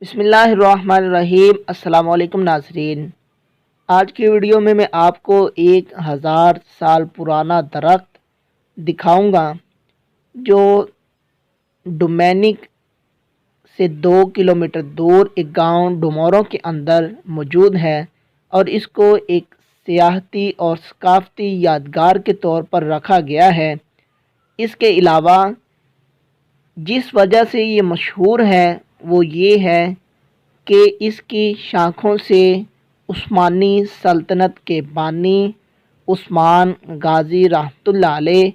بسم اللہ الرحمن الرحیم۔ السلام علیکم ناظرین، آج کی ویڈیو میں آپ کو 1000 سال پرانا درخت دکھاؤں گا جو ڈومینک سے 2 کلومیٹر دور ایک گاؤں ڈومورو کے اندر موجود ہے، اور اس کو ایک سیاحتی اور ثقافتی یادگار کے طور پر رکھا گیا ہے۔ اس کے علاوہ جس وجہ سے یہ مشہور ہے وہ یہ ہے کہ اس کی شاخوں سے عثمانی سلطنت کے بانی عثمان غازی رحمۃ اللہ علیہ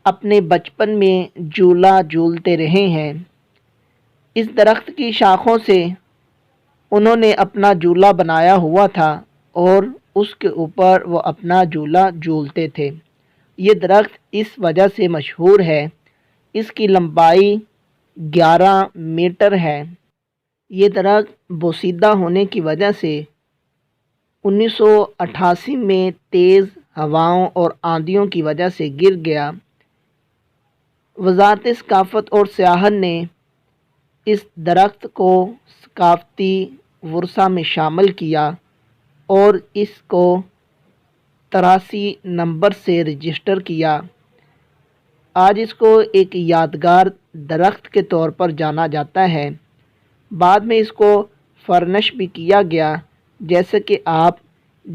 اپنے بچپن میں جھولا جھولتے رہے ہیں۔ اس درخت کی شاخوں سے انہوں نے اپنا جھولا بنایا ہوا تھا اور اس کے اوپر وہ اپنا جھولا جھولتے تھے۔ یہ درخت اس وجہ سے مشہور ہے، اس کی لمبائی 11 میٹر ہے۔ یہ درخت بوسیدہ ہونے کی وجہ سے 1988 میں تیز ہواؤں اور آندھیوں کی وجہ سے گر گیا۔ وزارت ثقافت اور سیاحت نے اس درخت کو ثقافتی ورثہ میں شامل کیا اور اس کو 83 نمبر سے رجسٹر کیا۔ آج اس کو ایک یادگار درخت کے طور پر جانا جاتا ہے۔ بعد میں اس کو فرنش بھی کیا گیا، جیسے کہ آپ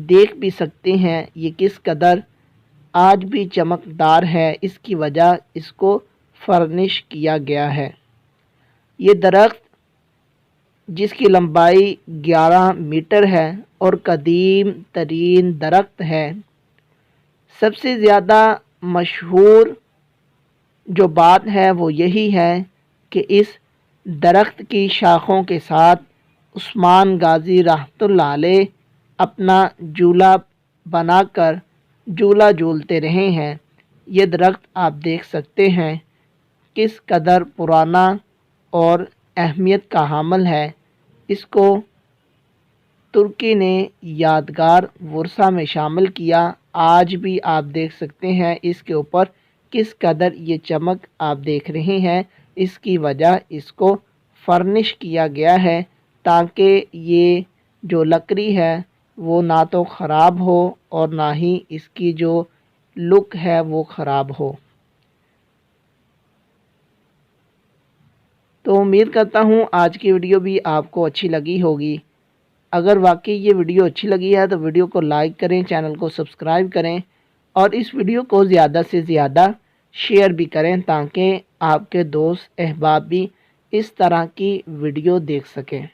دیکھ بھی سکتے ہیں یہ کس قدر آج بھی چمکدار ہے، اس کی وجہ اس کو فرنش کیا گیا ہے۔ یہ درخت جس کی لمبائی 11 میٹر ہے اور قدیم ترین درخت ہے۔ سب سے زیادہ مشہور جو بات ہے وہ یہی ہے کہ اس درخت کی شاخوں کے ساتھ عثمان غازی رحمۃ اللہ علیہ اپنا جھولا بنا کر جھولا جھولتے رہے ہیں۔ یہ درخت آپ دیکھ سکتے ہیں کس قدر پرانا اور اہمیت کا حامل ہے۔ اس کو ترکی نے یادگار ورثہ میں شامل کیا۔ آج بھی آپ دیکھ سکتے ہیں اس کے اوپر کس قدر یہ چمک آپ دیکھ رہے ہیں۔ اس کی وجہ اس کو فرنش کیا گیا ہے تاکہ یہ جو لکڑی ہے وہ نہ تو خراب ہو اور نہ ہی اس کی جو لک ہے وہ خراب ہو۔ تو امید کرتا ہوں آج کی ویڈیو بھی آپ کو اچھی لگی ہوگی۔ اگر واقعی یہ ویڈیو اچھی لگی ہے تو ویڈیو کو لائک کریں، چینل کو سبسکرائب کریں اور اس ویڈیو کو زیادہ سے زیادہ شیئر بھی کریں تاکہ آپ کے دوست احباب بھی اس طرح کی ویڈیو دیکھ سکیں۔